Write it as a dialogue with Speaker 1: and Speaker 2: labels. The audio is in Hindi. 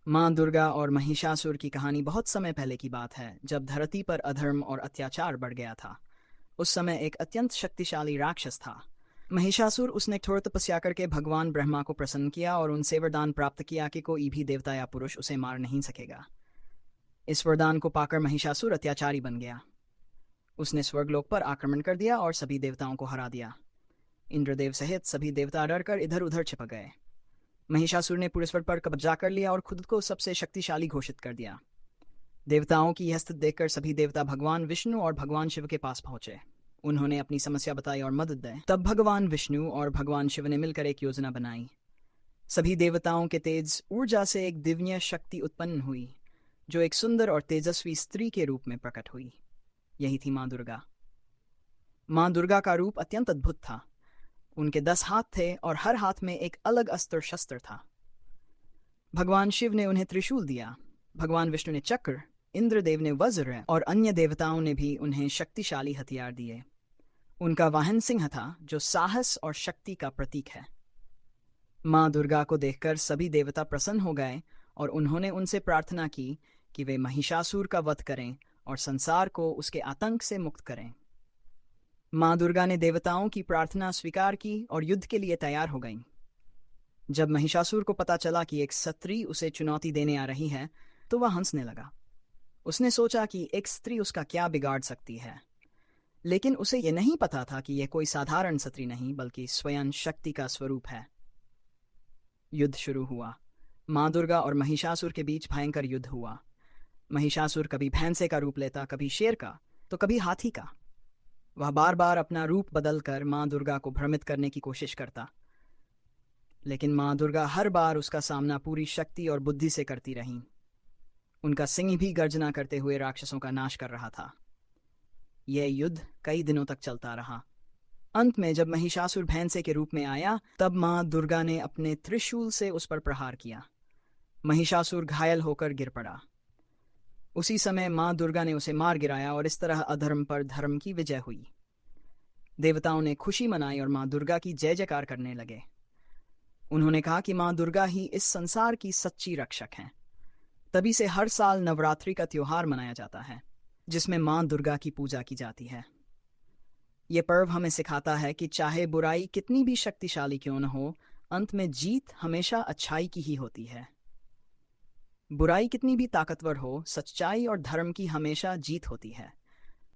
Speaker 1: माँ दुर्गा और महिषासुर की कहानी बहुत समय पहले की बात है, जब धरती पर अधर्म और अत्याचार बढ़ गया था। उस समय एक अत्यंत शक्तिशाली राक्षस था, महिषासुर। उसने कठोर तपस्या करके भगवान ब्रह्मा को प्रसन्न किया और उनसे वरदान प्राप्त किया कि कोई भी देवता या पुरुष उसे मार नहीं सकेगा। इस वरदान को पाकर महिषासुर अत्याचारी बन गया। उसने स्वर्गलोक पर आक्रमण कर दिया और सभी देवताओं को हरा दिया। इंद्रदेव सहित सभी देवता डरकर इधर उधर छिप गए। महिषासुर ने पूरे स्वर्ग पर कब्जा कर लिया और खुद को सबसे शक्तिशाली घोषित कर दिया। देवताओं की यह स्थिति देखकर सभी देवता भगवान विष्णु और भगवान शिव के पास पहुंचे। उन्होंने अपनी समस्या बताई और मदद दी। तब भगवान विष्णु और भगवान शिव ने मिलकर एक योजना बनाई। सभी देवताओं के तेज ऊर्जा से एक दिव्य शक्ति उत्पन्न हुई, जो एक सुंदर और तेजस्वी स्त्री के रूप में प्रकट हुई। यही थी माँ दुर्गा। माँ दुर्गा का रूप अत्यंत अद्भुत था। उनके 10 हाथ थे और हर हाथ में एक अलग अस्त्र शस्त्र था। भगवान शिव ने उन्हें त्रिशूल दिया, भगवान विष्णु ने चक्र, इंद्रदेव ने वज्र और अन्य देवताओं ने भी उन्हें शक्तिशाली हथियार दिए। उनका वाहन सिंह था, जो साहस और शक्ति का प्रतीक है। माँ दुर्गा को देखकर सभी देवता प्रसन्न हो गए और उन्होंने उनसे प्रार्थना की कि वे महिषासुर का वध करें और संसार को उसके आतंक से मुक्त करें। माँ दुर्गा ने देवताओं की प्रार्थना स्वीकार की और युद्ध के लिए तैयार हो गईं। जब महिषासुर को पता चला कि एक स्त्री उसे चुनौती देने आ रही है, तो वह हंसने लगा। उसने सोचा कि एक स्त्री उसका क्या बिगाड़ सकती है, लेकिन उसे यह नहीं पता था कि यह कोई साधारण स्त्री नहीं, बल्कि स्वयं शक्ति का स्वरूप है। युद्ध शुरू हुआ। माँ दुर्गा और महिषासुर के बीच भयंकर युद्ध हुआ। महिषासुर कभी भैंसे का रूप लेता, कभी शेर का, तो कभी हाथी का। वह बार बार अपना रूप बदलकर माँ दुर्गा को भ्रमित करने की कोशिश करता, लेकिन माँ दुर्गा हर बार उसका सामना पूरी शक्ति और बुद्धि से करती रहीं। उनका सिंह भी गर्जना करते हुए राक्षसों का नाश कर रहा था। यह युद्ध कई दिनों तक चलता रहा। अंत में जब महिषासुर भैंसे के रूप में आया, तब माँ दुर्गा ने अपने त्रिशूल से उस पर प्रहार किया। महिषासुर घायल होकर गिर पड़ा। उसी समय माँ दुर्गा ने उसे मार गिराया और इस तरह अधर्म पर धर्म की विजय हुई। देवताओं ने खुशी मनाई और माँ दुर्गा की जय जयकार करने लगे। उन्होंने कहा कि माँ दुर्गा ही इस संसार की सच्ची रक्षक हैं। तभी से हर साल नवरात्रि का त्योहार मनाया जाता है, जिसमें माँ दुर्गा की पूजा की जाती है। ये पर्व हमें सिखाता है कि चाहे बुराई कितनी भी शक्तिशाली क्यों न हो, अंत में जीत हमेशा अच्छाई की ही होती है। बुराई कितनी भी ताकतवर हो, सच्चाई और धर्म की हमेशा जीत होती है।